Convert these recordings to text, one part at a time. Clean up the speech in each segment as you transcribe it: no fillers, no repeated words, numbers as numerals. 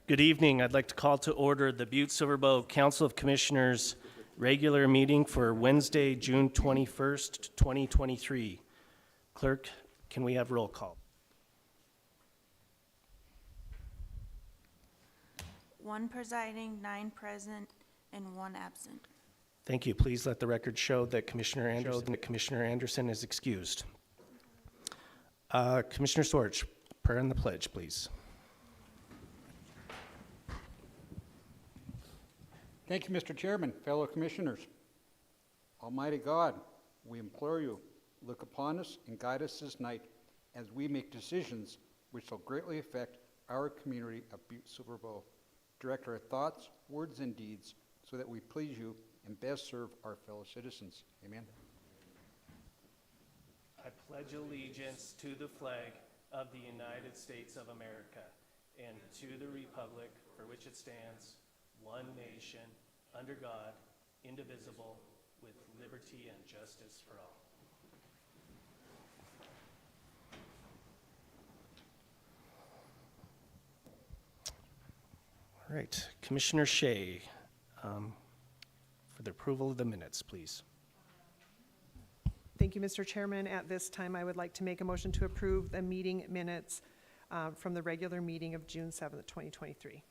Good evening. I'd like to call to order the Butte-Silver Council of Commissioners regular meeting for Wednesday, June 21st, 2023. Clerk, can we have roll call? One presiding, 9 present, and 1 absent. Thank you. Please let the record show that Commissioner Anderson is excused. Commissioner Sorge, prayer and the pledge, please. Thank you, Mr. Chairman, fellow commissioners. Almighty God, we implore you, look upon us and guide us this night as we make decisions which will greatly affect our community of Butte-Silver. Direct our thoughts, words, and deeds so that we please you and best serve our fellow citizens. Amen. I pledge allegiance to the flag of the United States of America and to the republic for which it stands, one nation, under God, indivisible, with liberty and justice for all. All right, Commissioner Shea, for the approval of the minutes, please. Thank you, Mr. Chairman. At this time, I would like to make a motion to approve the meeting minutes from the regular meeting of June 7th, 2023.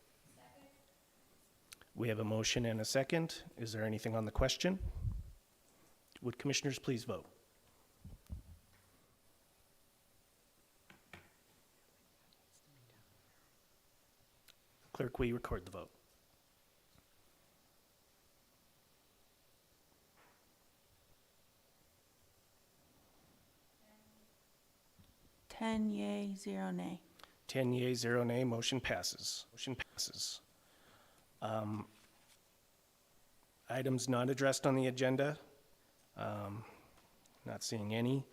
We have a motion and a second. Is there anything on the question? Would commissioners please vote? Clerk, will you record the vote? Ten yea, 0 nay. 10 yea, 0 nay, motion passes. Motion passes. Items not addressed on the agenda. Not seeing any.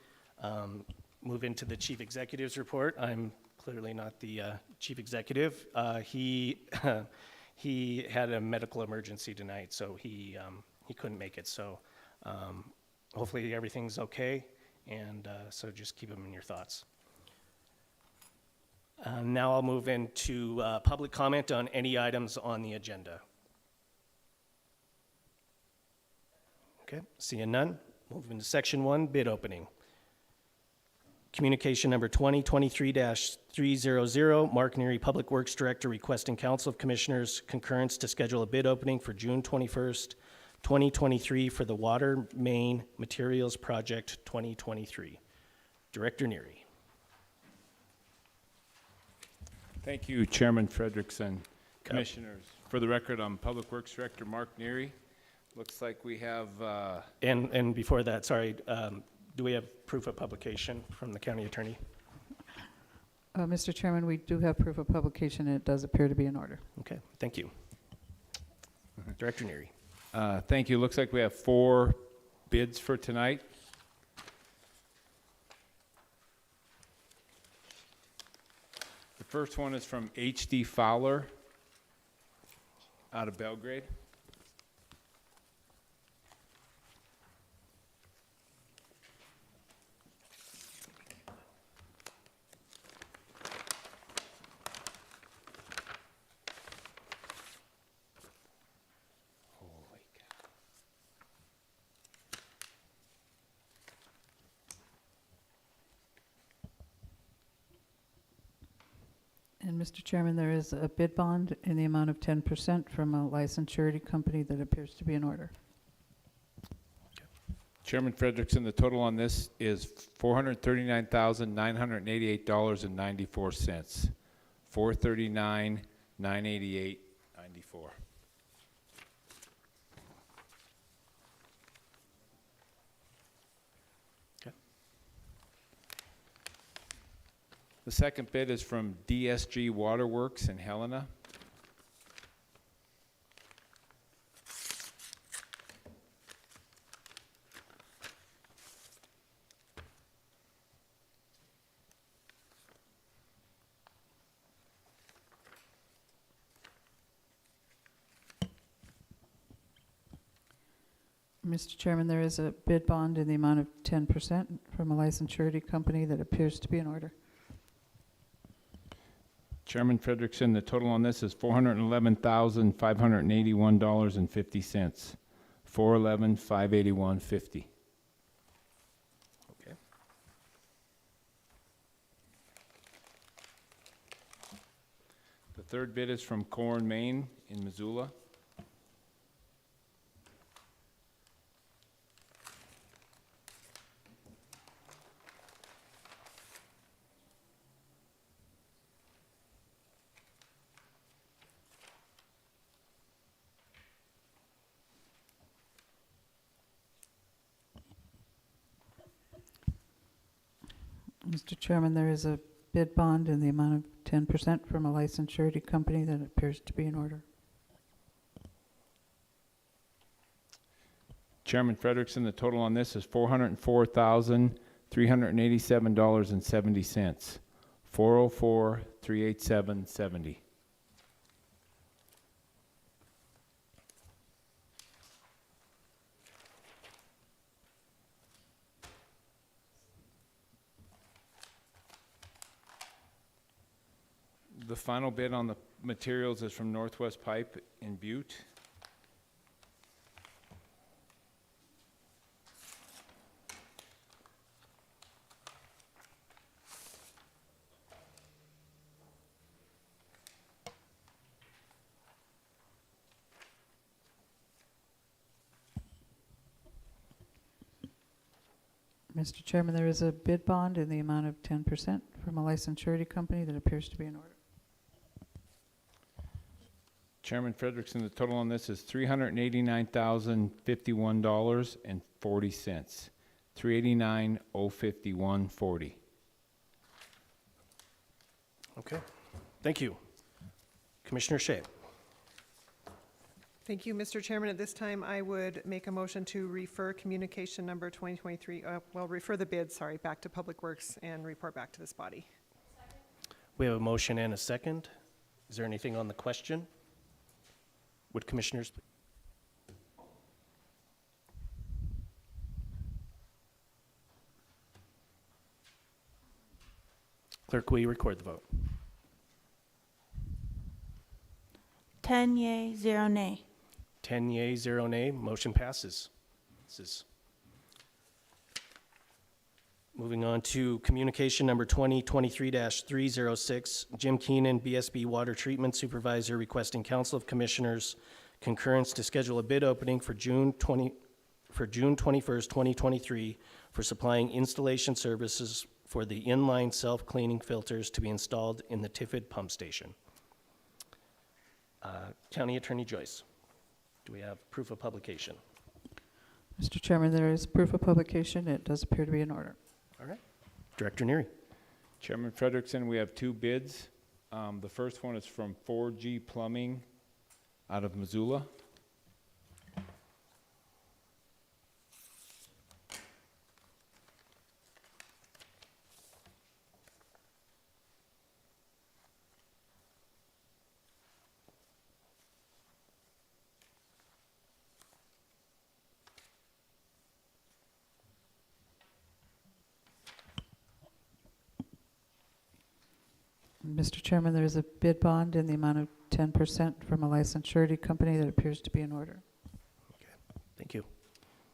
Move into the Chief Executive's report. I'm clearly not the Chief Executive. He had a medical emergency tonight, so he couldn't make it. So hopefully everything's okay, and so just keep him in your thoughts. Now I'll move into public comment on any items on the agenda. Okay, seeing none, move into section 1, bid opening. Communication number 2023-300, Mark Neary, Public Works Director, requesting Council of Commissioners concurrence to schedule a bid opening for June 21st, 2023 for the Water Main Materials Project 2023. Director Neary. Thank you, Chairman Frederickson. Commissioners, for the record, I'm Public Works Director Mark Neary. Looks like we have... And before that, sorry, do we have proof of publication from the County Attorney? Mr. Chairman, we do have proof of publication, and it does appear to be in order. Okay, thank you. Director Neary. Thank you. Looks like we have 4 bids for tonight. The first one is from H.D. Fowler out of Belgrade. And Mr. Chairman, there is a bid bond in the amount of 10% from a licensed surety company that appears to be in order. Chairman Frederickson, the total on this is $439,988.94. $439,988.94. The second bid is from DSG Waterworks in Helena. Mr. Chairman, there is a bid bond in the amount of 10% from a licensed surety company that appears to be in order. Chairman Frederickson, the total on this is $411,581.50. $411,581.50. Okay. The third bid is from Corn, Maine in Missoula. Mr. Chairman, there is a bid bond in the amount of 10% from a licensed surety company that appears to be in order. Chairman Frederickson, the total on this is $404,387.70. $404,387.70. The final bid on the materials is from Northwest Pipe in Butte. Mr. Chairman, there is a bid bond in the amount of 10% from a licensed surety company that appears to be in order. Chairman Frederickson, the total on this is $389,051.40. $389,051.40. Okay. Thank you. Commissioner Shea. Thank you, Mr. Chairman. At this time, I would make a motion to refer communication number 2023, refer the bid, back to Public Works and report back to this body. We have a motion and a second. Is there anything on the question? Would commissioners? Clerk, will you record the vote? 10 yea, 0 nay. 10 yea, 0 nay. Motion passes. Moving on to communication number 2023-306, Jim Keenan, BSB Water Treatment Supervisor, requesting Council of Commissioners concurrence to schedule a bid opening for June 21st, 2023, for supplying installation services for the inline self-cleaning filters to be installed in the Tiffin pump station. County Attorney Joyce, do we have proof of publication? Mr. Chairman, there is proof of publication. It does appear to be in order. All right. Director Neary. Chairman Frederickson, we have two bids. The first one is from 4G Plumbing out of Missoula. Mr. Chairman, there is a bid bond in the amount of 10% from a licensed surety company that appears to be in order. Okay. Thank you.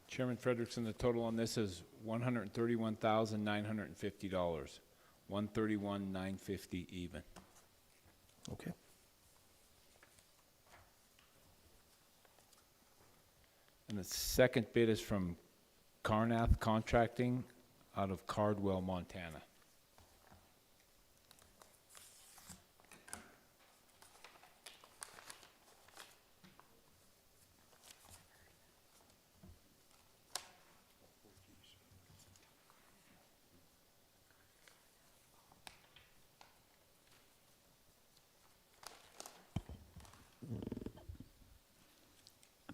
Chairman Frederickson, the total on this is $131,950. $131,950 even. Okay. And the second bid is from Carnath Contracting out of Cardwell, Montana.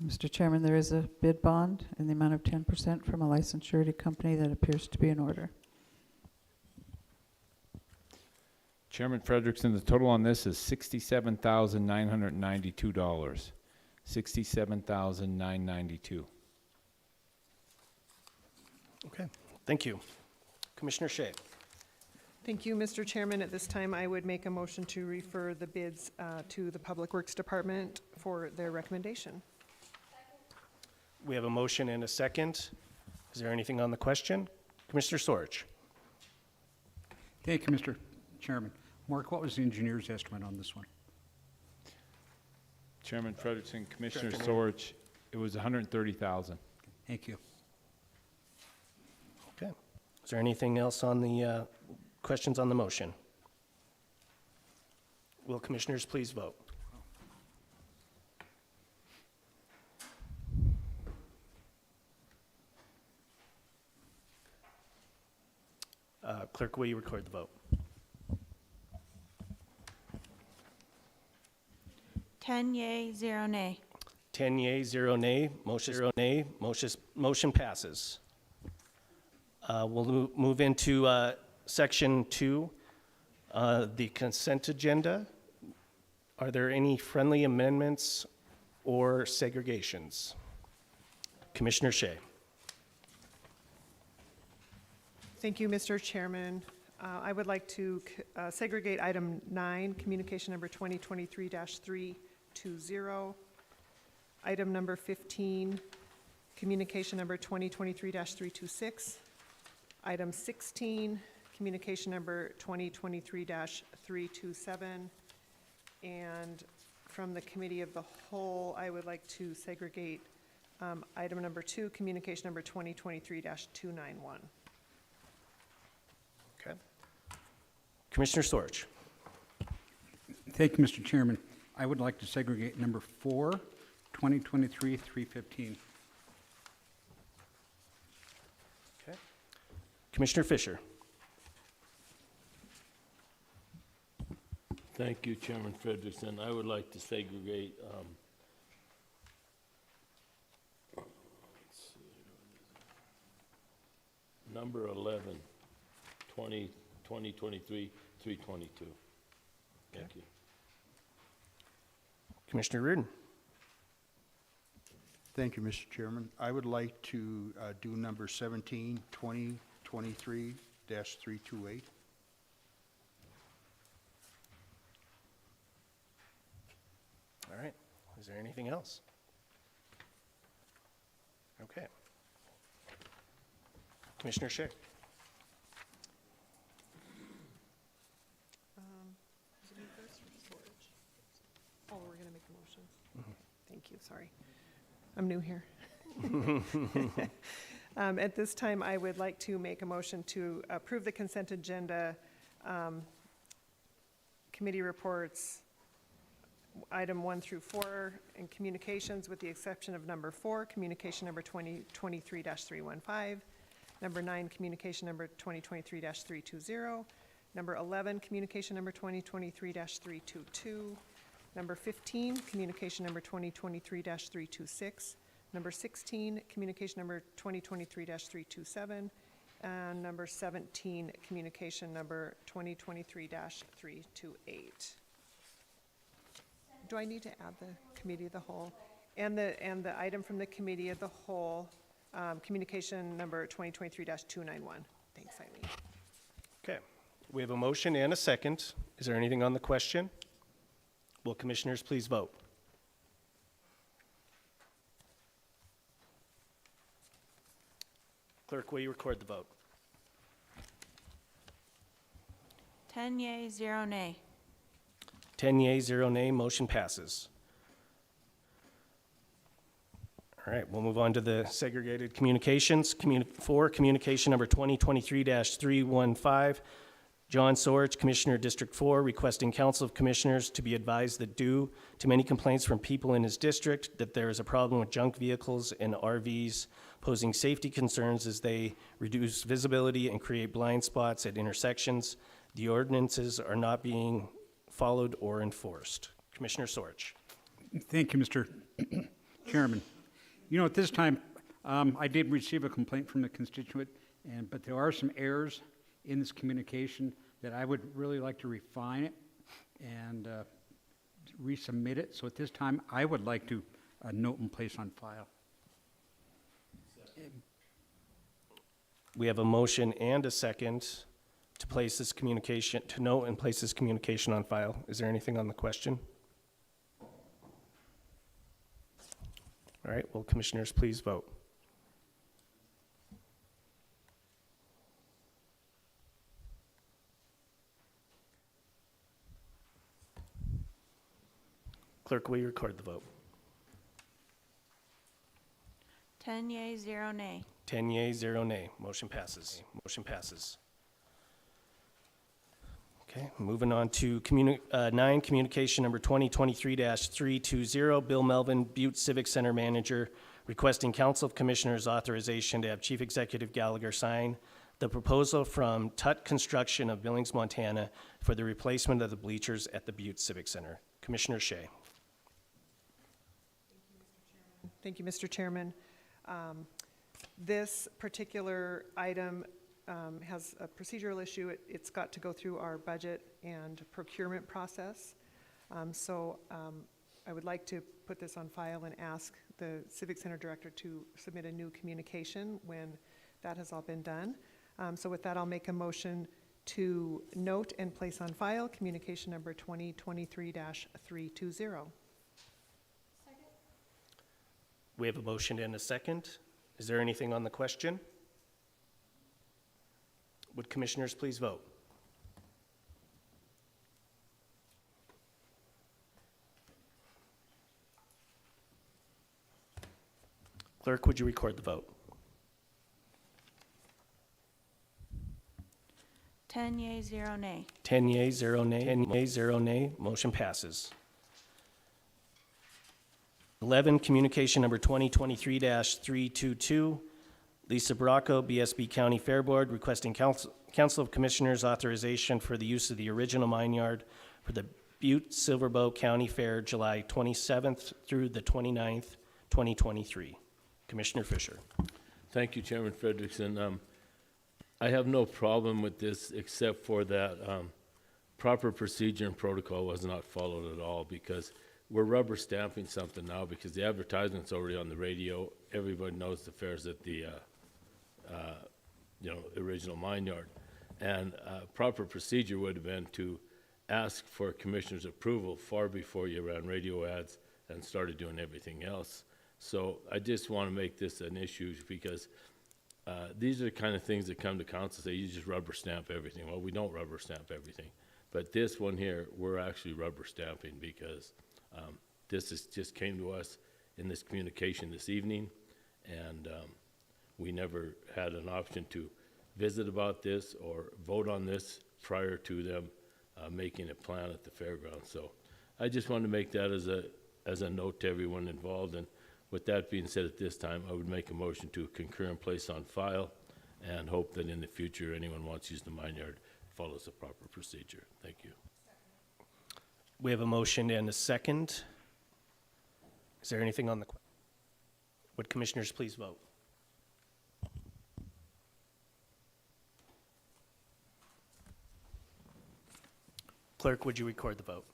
Mr. Chairman, there is a bid bond in the amount of 10% from a licensed surety company that appears to be in order. Chairman Frederickson, the total on this is $67,992. $67,992. Okay. Thank you. Commissioner Shea. Thank you, Mr. Chairman. At this time, I would make a motion to refer the bids to the Public Works Department for their recommendation. We have a motion and a second. Is there anything on the question? Commissioner Sorge. Thank you, Mr. Chairman. Mark, what was the engineer's estimate on this one? Chairman Frederickson, Commissioner Director Sorge, it was 130,000. Thank you. Okay. Is there anything else on the questions on the motion? Will commissioners please vote? Clerk, will you record the vote? 10 yea, 0 nay. 10 yea, 0 nay. Motion passes. We'll move into section 2, the consent agenda. Are there any friendly amendments or segregations? Commissioner Shea. Thank you, Mr. Chairman. I would like to segregate item 9, communication number 2023-320. Item number 15, communication number 2023-326. Item 16, communication number 2023-327. And from the Committee of the Whole, I would like to segregate item number 2, communication number 2023-291. Okay. Commissioner Sorge. Thank you, Mr. Chairman. I would like to segregate number 4, 2023-315. Okay. Commissioner Fisher. Thank you, Chairman Frederickson. I would like to segregate, let's see, number 11, 2023, 322. Thank you. Commissioner Reardon. Thank you, Mr. Chairman. I would like to do number 17, 2023-328. All right. Is there anything else? Okay. Commissioner Shea. Oh, we're going to make a motion. Thank you, sorry. I'm new here. At this time, I would like to make a motion to approve the consent agenda, committee reports, item 1 through 4, and communications with the exception of number 4, communication number 2023-315, number 9, communication number 2023-320, number 11, communication number 2023-322, number 15, communication number 2023-326, number 16, communication number 2023-327, and number 17, communication number 2023-328. Do I need to add the committee of the whole? And the item from the committee of the whole, communication number 2023-291. Thanks, Eileen. Okay. We have a motion and a second. Is there anything on the question? Will commissioners please vote? Clerk, will you record the vote? 10 yea, 0 nay. 10 yea, 0 nay, motion passes. All right, we'll move on to the segregated communications. 4, communication number 2023-315. John Sorge, Commissioner, District 4, requesting Council of Commissioners to be advised that due to many complaints from people in his district that there is a problem with junk vehicles and RVs posing safety concerns as they reduce visibility and create blind spots at intersections. The ordinances are not being followed or enforced. Commissioner Sorge. Thank you, Mr. Chairman. You know, at this time, I did receive a complaint from the constituent, but there are some errors in this communication that I would really like to refine it and resubmit it. So at this time, I would like to note and place on file. We have a motion and a second. to place this communication, to note and place this communication on file. Is there anything on the question? All right, will commissioners please vote? Clerk, will you record the vote? 10 yea, 0 nay. 10 yea, 0 nay. Motion passes. Motion passes. Okay, moving on to 9, communication number 2023-320, Bill Melvin, Butte Civic Center Manager, requesting Council of Commissioners authorization to have Chief Executive Gallagher sign the proposal from Tut Construction of Billings, Montana for the replacement of the bleachers at the Butte Civic Center. Commissioner Shea. Thank you, Mr. Chairman. This particular item has a procedural issue. It's got to go through our budget and procurement process. I would like to put this on file and ask the Civic Center Director to submit a new communication when that has all been done. So with that, I'll make a motion to note and place on file communication number 2023-320. We have a motion and a second. Is there anything on the question? Would commissioners please vote? Clerk, would you record the vote? 10 yea, 0 nay. 10 yea, 0 nay. 10 yea, 0 nay. Motion passes. 11, communication number 2023-322, Lisa Baracco, BSB County Fair Board, requesting Council of Commissioners authorization for the use of the original mine yard for the Butte-Silver County Fair, July 27th through the 29th, 2023. Commissioner Fisher. Thank you, Chairman Frederickson. I have no problem with this except for that proper procedure and protocol was not followed at all, because we're rubber stamping something now because the advertisement's already on the radio. Everybody knows the fair's at the original mine yard. And proper procedure would have been to ask for commissioner's approval far before you ran radio ads and started doing everything else. So I just want to make this an issue because these are the kind of things that come to council say you just rubber stamp everything. Well, we don't rubber stamp everything. But this one here, we're actually rubber stamping because just came to us in this communication this evening, and we never had an option to visit about this or vote on this prior to them making a plan at the fairgrounds. So I just wanted to make that as a note to everyone involved. And with that being said, at this time, I would make a motion to concur and place on file, and hope that in the future anyone wants to use the mine yard follows the proper procedure. Thank you. We have a motion and a second. Is there anything on the question? Would commissioners please vote? Clerk, would you record the vote?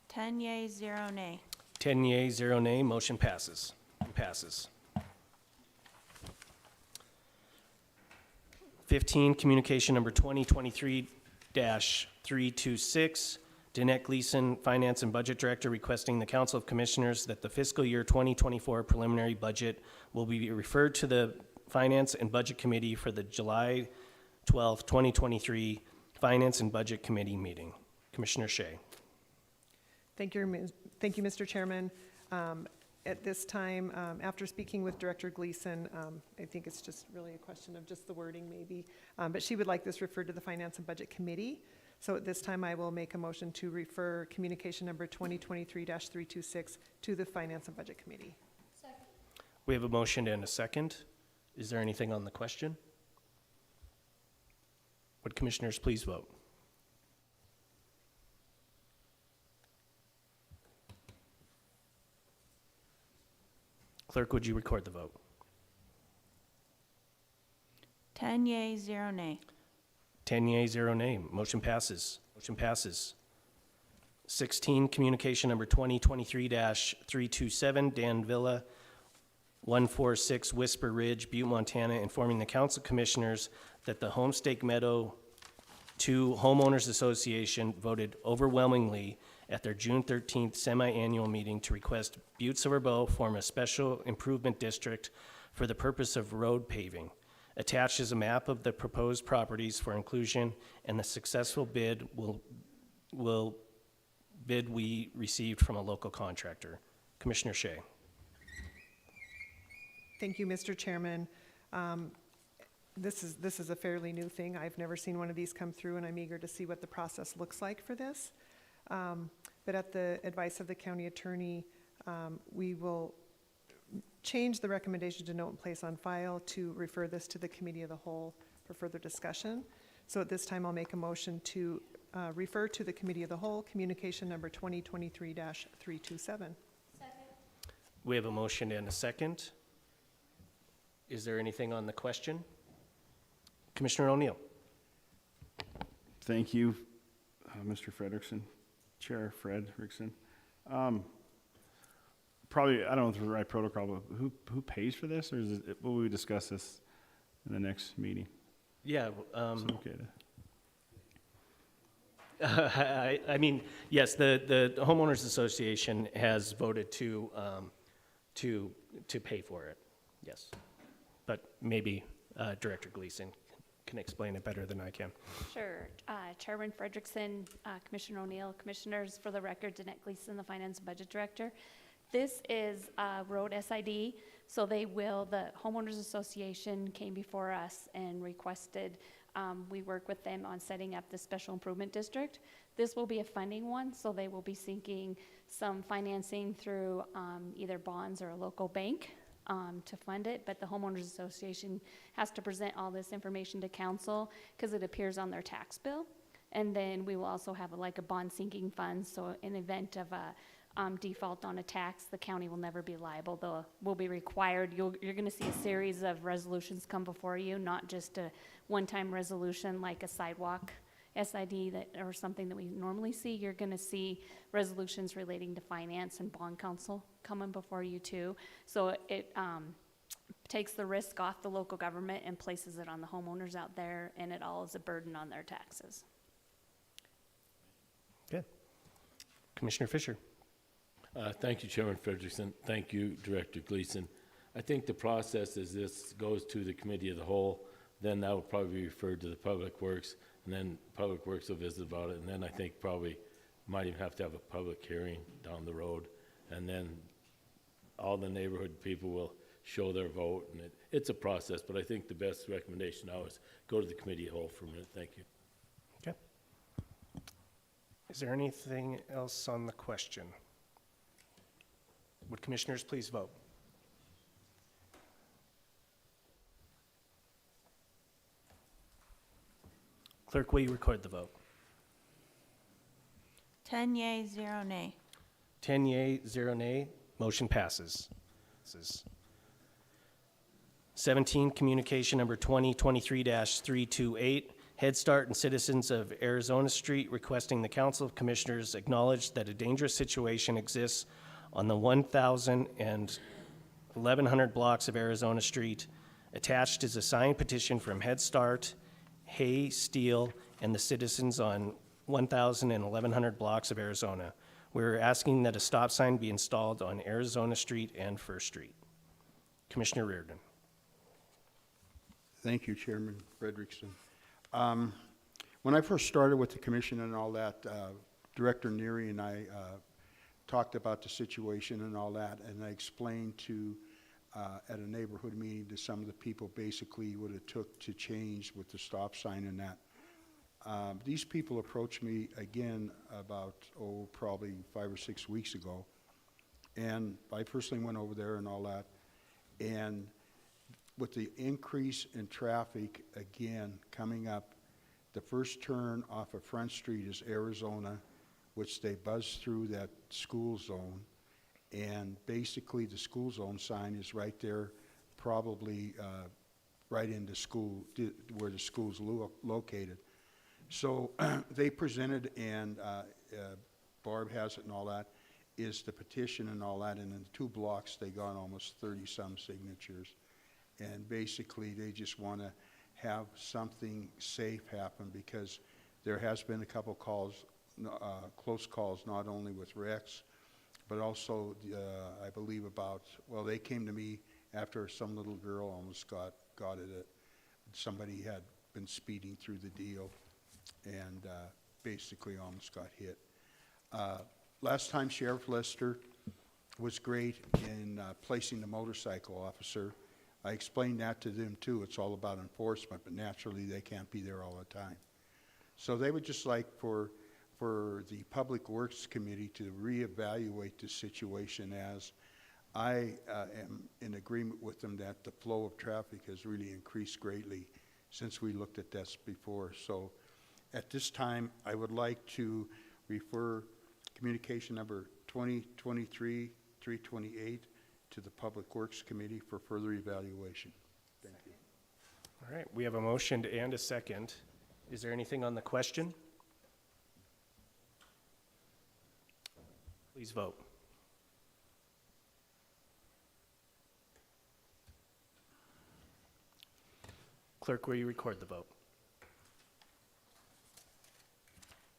10 yea, 0 nay. 10 yea, 0 nay. Motion passes. Passes. 15, communication number 2023-326, Danette Gleason, Finance and Budget Director, requesting the Council of Commissioners that the fiscal year 2024 preliminary budget will be referred to the Finance and Budget Committee for the July 12, 2023 Finance and Budget Committee meeting. Commissioner Shea. Thank you, Mr. Chairman. At this time, after speaking with Director Gleason, I think it's just really a question of just the wording maybe, but she would like this referred to the Finance and Budget Committee. So at this time, I will make a motion to refer communication number 2023-326 to the Finance and Budget Committee. Second. We have a motion and a second. Is there anything on the question? Would commissioners please vote? Clerk, would you record the vote? 10 yea, 0 nay. 10 yea, 0 nay. Motion passes. Motion passes. 16, communication number 2023-327, Dan Villa, 146 Whisper Ridge, Butte, Montana, informing the council commissioners that the Homestake Meadow 2 Homeowners Association voted overwhelmingly at their June 13th semi-annual meeting to request Butte-Silver form a special improvement district for the purpose of road paving. Attached is a map of the proposed properties for inclusion, and the successful bid we received from a local contractor. Commissioner Shea. Thank you, Mr. Chairman. This is a fairly new thing. I've never seen one of these come through, and I'm eager to see what the process looks like for this. But at the advice of the county attorney, we will change the recommendation to note and place on file to refer this to the committee of the whole for further discussion. So at this time, I'll make a motion to refer to the committee of the whole, communication number 2023-327. We have a motion and a second. Is there anything on the question? Commissioner O'Neill. Thank you, Mr. Frederickson, Chair Frederickson. Probably, I don't know if it's the right protocol, but who pays for this, or is it, will we discuss this in the next meeting? Yeah, Is it okay to- I mean, yes, the homeowners association has voted to pay for it, yes. But maybe Director Gleason can explain it better than I can. Sure. Chairman Frederickson, Commissioner O'Neill, Commissioners, for the record, Danette Gleason, the Finance and Budget Director. This is road SID, so the homeowners association came before us and requested we work with them on setting up the special improvement district. This will be a funding one, so they will be seeking some financing through either bonds or a local bank to fund it, but the homeowners association has to present all this information to council because it appears on their tax bill. And then we will also have a bond sinking fund, so in event of a default on a tax, the county will never be liable. Though will be required. You're going to see a series of resolutions come before you, not just a one-time resolution like a sidewalk SID or something that we normally see. You're going to see resolutions relating to finance and bond council coming before you too. So it takes the risk off the local government and places it on the homeowners out there, and it all is a burden on their taxes. Good. Commissioner Fisher. Thank you, Chairman Frederickson. Thank you, Director Gleason. I think the process is this goes to the committee of the whole, then that will probably be referred to the Public Works, and then Public Works will visit about it, and then I think probably might even have to have a public hearing down the road, and then all the neighborhood people will show their vote, and it's a process, but I think the best recommendation now is go to the committee of the whole for a minute. Thank you. Okay. Is there anything else on the question? Would commissioners please vote? Clerk, will you record the vote? 10 yea, 0 nay. 10 yea, 0 nay. Motion passes. 17, communication number 2023-328, Head Start and Citizens of Arizona Street requesting the Council of Commissioners acknowledge that a dangerous situation exists on the 1,000 and 1,100 blocks of Arizona Street. Attached is a signed petition from Head Start, Hay, Steel, and the citizens on 1,000 and 1,100 blocks of Arizona. We're asking that a stop sign be installed on Arizona Street and First Street. Commissioner Reardon. Thank you, Chairman Frederickson. When I first started with the commission and all that, Director Neary and I talked about the situation and all that, and I explained to, at a neighborhood meeting to some of the people basically what it took to change with the stop sign and that. These people approached me again about, probably 5 or 6 weeks ago, and I personally went over there and all that, and with the increase in traffic again coming up, the first turn off of Front Street is Arizona, which they buzz through that school zone, and basically the school zone sign is right there, probably right into school, where the school's located. So they presented, and Barb has it and all that, is the petition and all that, and in 2 blocks they got almost 30-some signatures. And basically they just want to have something safe happen, because there has been a couple calls, close calls, not only with Rex, but also, I believe well, they came to me after some little girl almost got it. Somebody had been speeding through the deal and basically almost got hit. Last time, Sheriff Lester was great in placing the motorcycle officer. I explained that to them too. It's all about enforcement, but naturally they can't be there all the time. So they would just like for the Public Works Committee to reevaluate the situation, as I am in agreement with them that the flow of traffic has really increased greatly since we looked at this before. So at this time, I would like to refer communication number 2023-328 to the Public Works Committee for further evaluation. Thank you. All right, we have a motion and a second. Is there anything on the question? Please vote. Clerk, will you record the vote?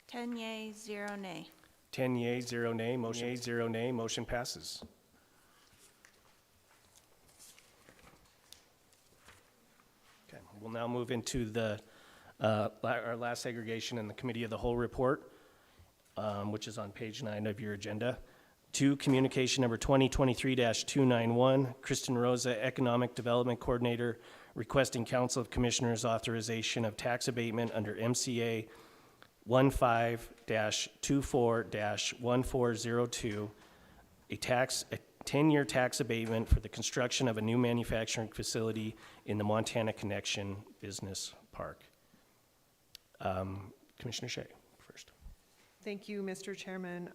10 yea, 0 nay. 10 yea, 0 nay, motion passes. Okay, we'll now move into our last segregation in the Committee of the Whole report, which is on page 9 of your agenda. To communication number 2023-291, Kristen Rosa, Economic Development Coordinator, requesting Council of Commissioners authorization of tax abatement under MCA 15-24-1402, a 10-year tax abatement for the construction of a new manufacturing facility in the Montana Connection Business Park. Commissioner Shea, first. Thank you, Mr. Chairman.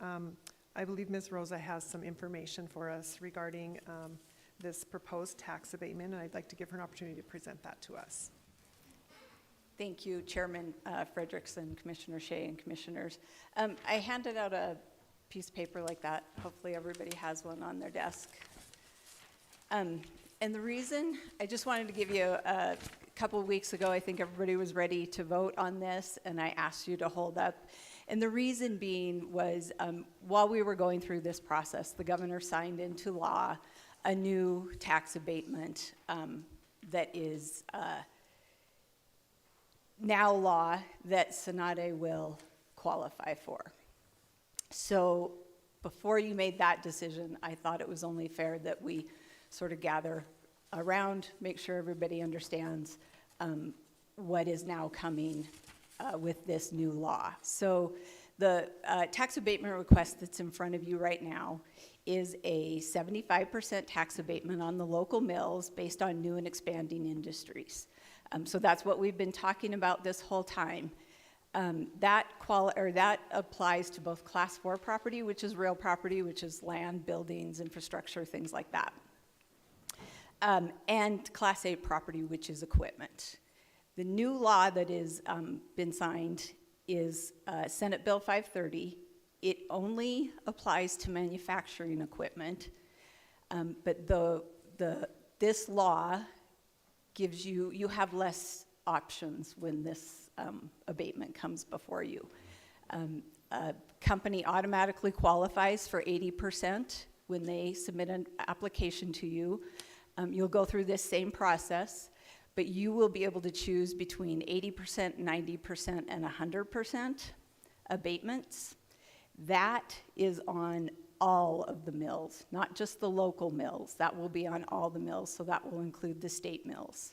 I believe Ms. Rosa has some information for us regarding this proposed tax abatement, and I'd like to give her an opportunity to present that to us. Thank you, Chairman Frederickson, Commissioner Shea, and Commissioners. I handed out a piece of paper like that. Hopefully everybody has one on their desk. And the reason, I just wanted to give you a couple of weeks ago, I think everybody was ready to vote on this, and I asked you to hold up. And the reason being was, while we were going through this process, the governor signed into law a new tax abatement that is now law that Senate will qualify for. So before you made that decision, I thought it was only fair that we sort of gather around, make sure everybody understands what is now coming with this new law. So the tax abatement request that's in front of you right now is a 75% tax abatement on the local mills based on new and expanding industries. So that's what we've been talking about this whole time. That applies to both Class 4 property, which is real property, which is land, buildings, infrastructure, things like that, and Class 8 property, which is equipment. The new law that has been signed is Senate Bill 530. It only applies to manufacturing equipment, but this law gives you have less options when this abatement comes before you. A company automatically qualifies for 80% when they submit an application to you. You'll go through this same process, but you will be able to choose between 80%, 90%, and 100% abatements. That is on all of the mills, not just the local mills. That will be on all the mills, so that will include the state mills.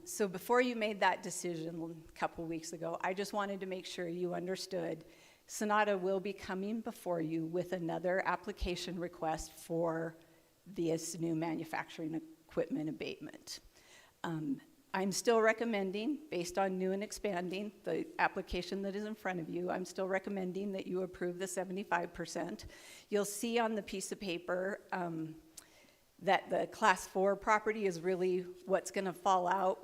So before you made that decision a couple weeks ago, I just wanted to make sure you understood Sonata will be coming before you with another application request for this new manufacturing equipment abatement. I'm still recommending, based on new and expanding, the application that is in front of you, I'm still recommending that you approve the 75%. You'll see on the piece of paper that the Class 4 property is really what's going to fall out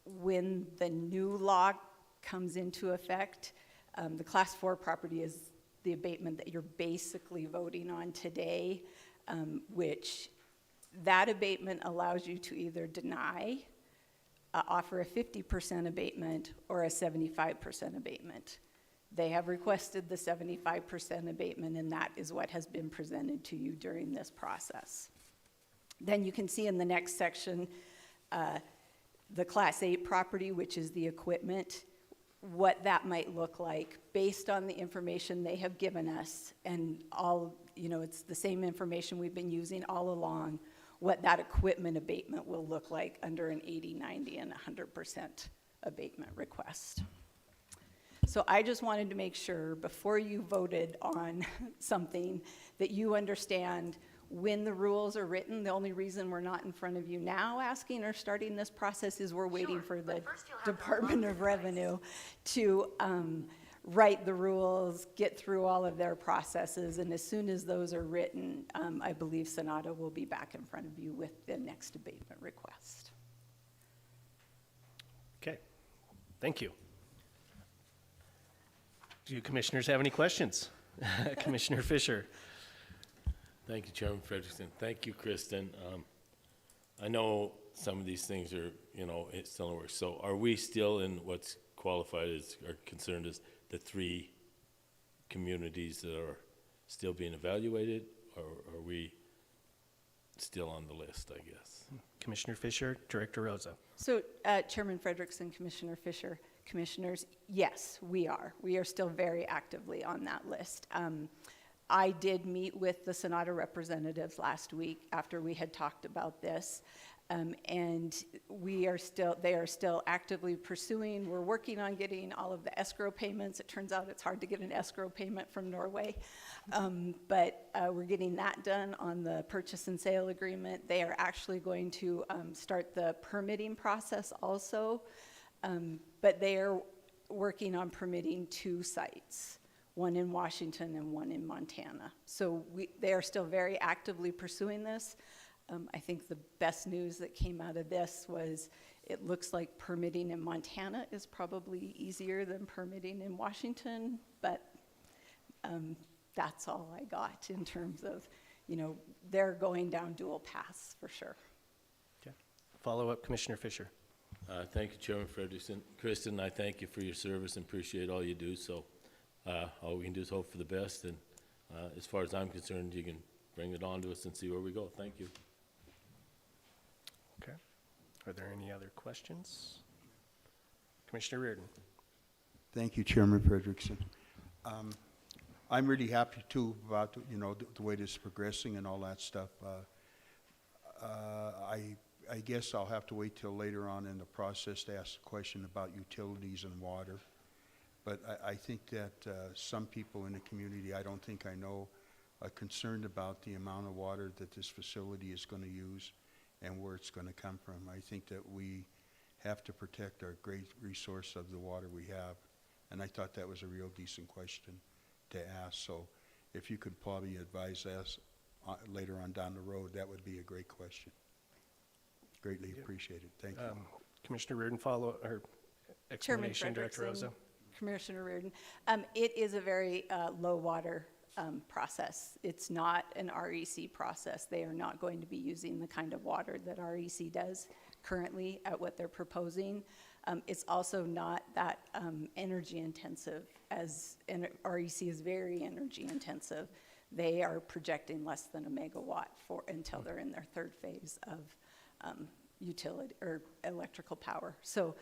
when the new law comes into effect. The Class 4 property is the abatement that you're basically voting on today, which that abatement allows you to either deny offer a 50% abatement or a 75% abatement. They have requested the 75% abatement, and that is what has been presented to you during this process. Then you can see in the next section, the Class 8 property, which is the equipment, what that might look like based on the information they have given us, and all, it's the same information we've been using all along, what that equipment abatement will look like under an 80, 90, and 100% abatement request. So I just wanted to make sure before you voted on something that you understand when the rules are written. The only reason we're not in front of you now asking or starting this process is we're waiting for the Department of Revenue to write the rules, get through all of their processes, and as soon as those are written, I believe Sonata will be back in front of you with the next abatement request. Okay, thank you. Do you commissioners have any questions? Commissioner Fisher. Thank you, Chairman Frederickson. Thank you, Kristen. I know some of these things are, it's still in work. So are we still in what's qualified as, or concerned as the 3 communities that are still being evaluated, or are we still on the list, I guess? Commissioner Fisher, Director Rosa. So Chairman Frederickson, Commissioner Fisher, Commissioners, yes, we are. We are still very actively on that list. I did meet with the Sonata representatives last week after we had talked about this, and they are still actively pursuing. We're working on getting all of the escrow payments. It turns out it's hard to get an escrow payment from Norway, but we're getting that done on the purchase and sale agreement. They are actually going to start the permitting process also, but they are working on permitting 2 sites, one in Washington and one in Montana. So they are still very actively pursuing this. I think the best news that came out of this was it looks like permitting in Montana is probably easier than permitting in Washington, but that's all I got in terms of, they're going down dual paths for sure. Okay. Follow-up, Commissioner Fisher. Thank you, Chairman Frederickson. Kristen, I thank you for your service and appreciate all you do. So all we can do is hope for the best. And as far as I'm concerned, you can bring it on to us and see where we go. Thank you. Okay. Are there any other questions? Commissioner Reardon. Thank you, Chairman Frederickson. I'm really happy too about, the way this is progressing and all that stuff. I guess I'll have to wait till later on in the process to ask a question about utilities and water. But I think that some people in the community, I don't think I know, are concerned about the amount of water that this facility is going to use and where it's going to come from. I think that we have to protect our great resource of the water we have. And I thought that was a real decent question to ask. So if you could probably advise us later on down the road, that would be a great question. Greatly appreciated. Thank you. Commissioner Reardon, follow, or Chairman explanation, Director Frederickson, Rosa. Commissioner Reardon, it is a very low water process. It's not an REC process. They are not going to be using the kind of water that REC does currently at what they're proposing. It's also not that energy intensive, as REC is very energy intensive. They are projecting less than a megawatt until they're in their 3rd phase of utility or electrical power. So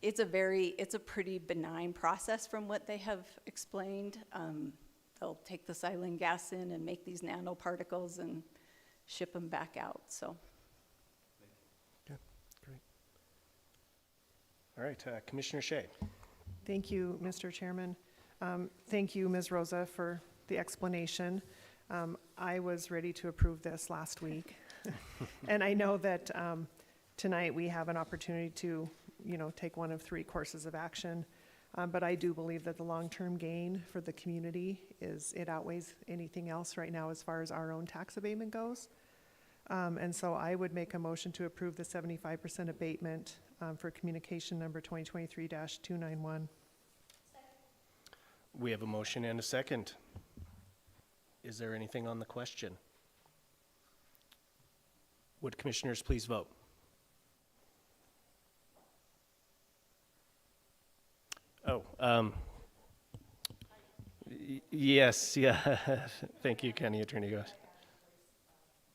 it's a pretty benign process from what they have explained. They'll take the silane gas in and make these nanoparticles and ship them back out. So. Okay, great. All right, Commissioner Shea. Thank you, Mr. Chairman. Thank you, Ms. Rosa, for the explanation. I was ready to approve this last week. And I know that tonight we have an opportunity to, take one of 3 courses of action. But I do believe that the long-term gain for the community it outweighs anything else right now as far as our own tax abatement goes. And so I would make a motion to approve the 75% abatement for communication number 2023-291. We have a motion and a second. Is there anything on the question? Would commissioners please vote? Yes, yeah. Thank you, County Attorney Goss.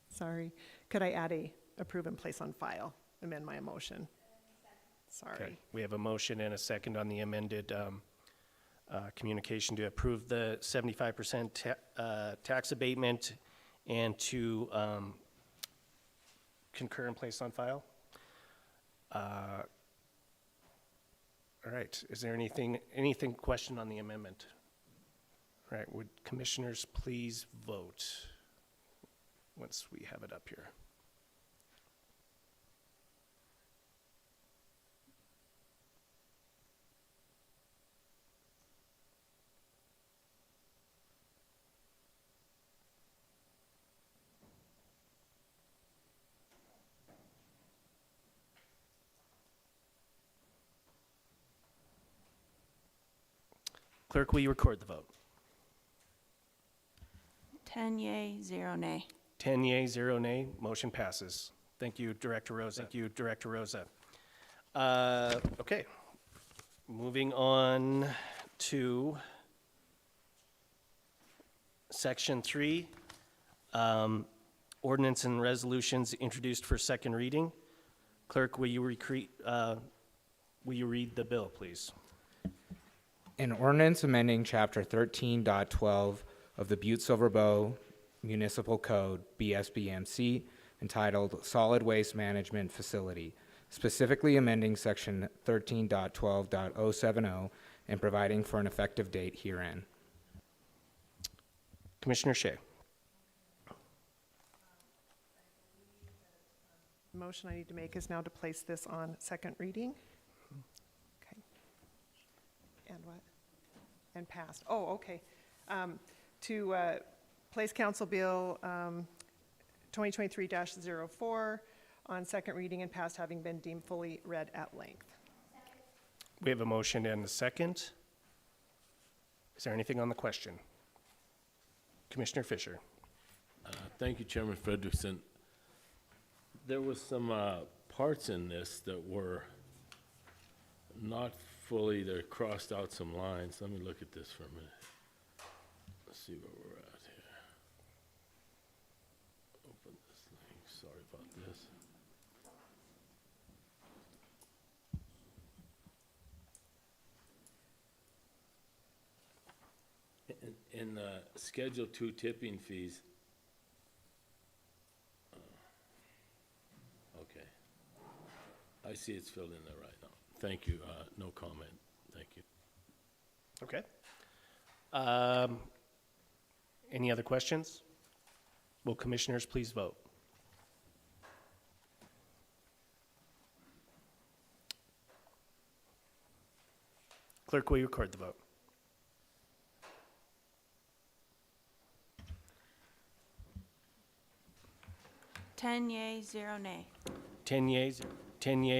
Sorry. Could I add a approve and place on file, amend my motion? Okay. Sorry. We have a motion and a second on the amended communication to approve the 75% tax abatement and to concur and place on file. All right, is there anything question on the amendment? All right, would commissioners please vote once we have it up here? Clerk, will you record the vote? 10 yea, 0 nay. 10 yea, 0 nay, motion passes. Thank you, Director Rosa. Thank you, Director Rosa. Okay, moving on to Section 3, ordinance and resolutions introduced for second reading. Clerk, will you read the bill, please? An ordinance amending Chapter 13.12 of the Butte-Silver Municipal Code, BSBMC, entitled Solid Waste Management Facility, specifically amending Section 13.12.070 and providing for an effective date herein. Commissioner Shea. The motion I need to make is now to place this on second reading. Okay. And what? And passed. Oh, okay. To place Council Bill 2023-04 on second reading and passed, having been deemed fully read at length. We have a motion and a second. Is there anything on the question? Commissioner Fisher. Thank you, Chairman Frederickson. There was some parts in this that were not fully, they crossed out some lines. Let me look at this for a minute. Let's see where we're at here. Open this thing, sorry about this. In Schedule 2 tipping fees, okay. I see it's filled in there right now. Thank you, no comment, thank you. Okay. Any other questions? Will commissioners please vote? Clerk, will you record the vote? Ten yea, 0 nay. 10 yeas,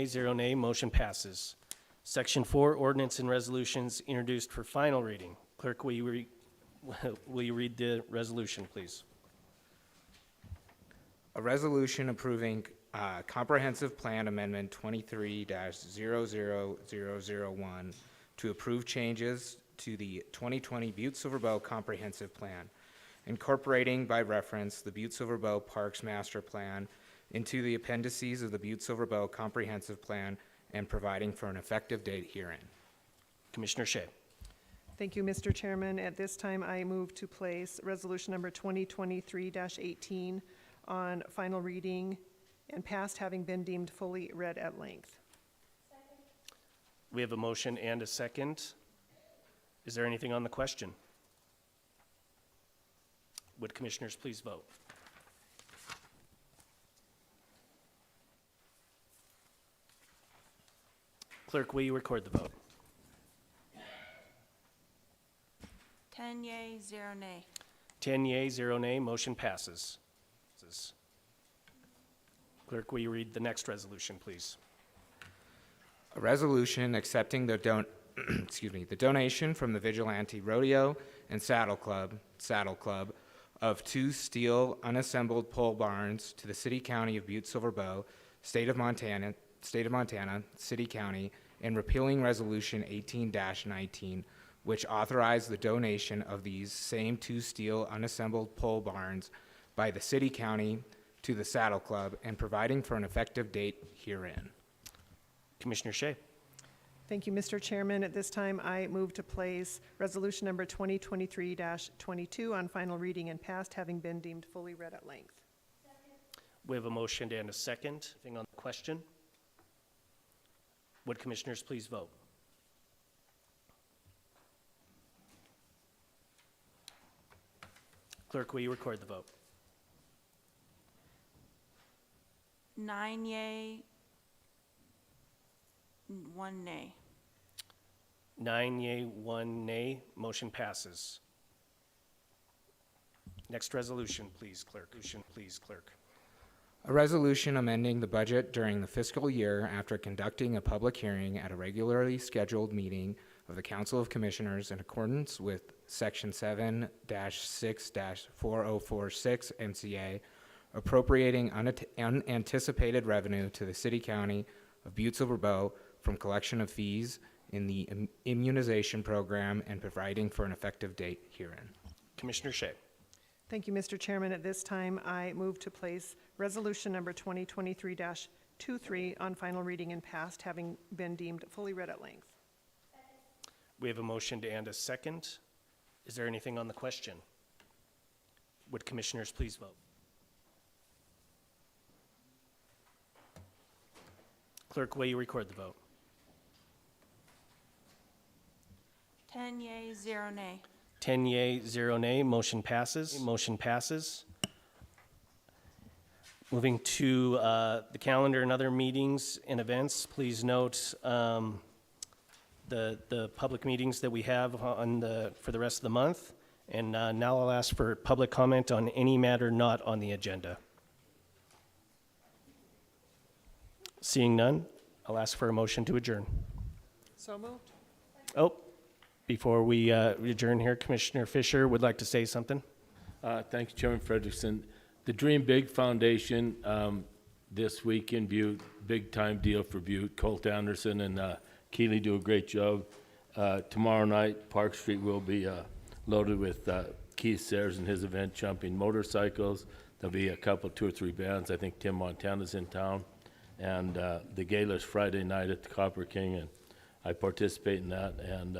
0 nay, motion passes. Section 4, ordinance and resolutions introduced for final reading. Clerk, will you read the resolution, please? A resolution approving Comprehensive Plan Amendment 23-00001 to approve changes to the 2020 Butte-Silver Comprehensive Plan, incorporating by reference the Butte-Silver Parks Master Plan into the appendices of the Butte-Silver Comprehensive Plan and providing for an effective date herein. Commissioner Shea. Thank you, Mr. Chairman. At this time, I move to place resolution number 2023-18 on final reading and passed, having been deemed fully read at length. We have a motion and a second. Is there anything on the question? Would commissioners please vote? Clerk, will you record the vote? 10 yea, 0 nay. 10 yea, 0 nay, motion passes. Clerk, will you read the next resolution, please? A resolution accepting the the donation from the Vigilante Rodeo and Saddle Club of 2 steel unassembled pole barns to the City County of Butte-Silver State of Montana, City County, and repealing Resolution 18-19 which authorize the donation of these same 2 steel unassembled pole barns by the city county to the Saddle Club and providing for an effective date herein. Commissioner Shea. Thank you, Mr. Chairman. At this time, I move to place resolution number 2023-22 on final reading and passed, having been deemed fully read at length. We have a motion and a second. Anything on the question? Would commissioners please vote? Clerk, will you record the vote? 9 yea, 1 nay. 9 yea, 1 nay. Motion passes. Next resolution, please, clerk. Please, clerk. A resolution amending the budget during the fiscal year after conducting a public hearing at a regularly scheduled meeting of the Council of Commissioners in accordance with Section 7-6-4046 MCA, appropriating unanticipated revenue to the City County of Butte-Silver Bow from collection of fees in the immunization program and providing for an effective date herein. Commissioner Shea. Thank you, Mr. Chairman. At this time, I move to place resolution number 2023-23 on final reading and passed, having been deemed fully read at length. We have a motion and a second. Is there anything on the question? Would commissioners please vote? Clerk, will you record the vote? 10 yea, 0 nay. 10 yea, 0 nay. Motion passes. Motion passes. Moving to the calendar and other meetings and events, please note the public meetings that we have for the rest of the month. And now I'll ask for public comment on any matter not on the agenda. Seeing none, I'll ask for a motion to adjourn. So moved. Oh, before we adjourn here, Commissioner Fisher would like to say something. Thanks, Chairman Frederickson. The Dream Big Foundation, this week in Butte, big time deal for Butte. Colt Anderson and Keeley do a great job. Tomorrow night, Park Street will be loaded with Keith Sayers and his event, Jumping Motorcycles. There'll be a couple, 2 or 3 bands. I think Tim Montana's in town. And the gala's Friday night at the Copper King, and I participate in that. And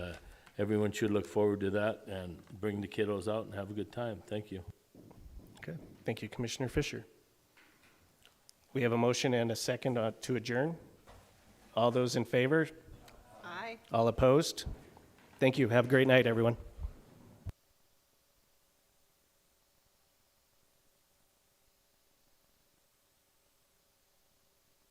everyone should look forward to that and bring the kiddos out and have a good time. Thank you. Okay, thank you, Commissioner Fisher. We have a motion and a second to adjourn. All those in favor? Aye. All opposed? Thank you. Have a great night, everyone.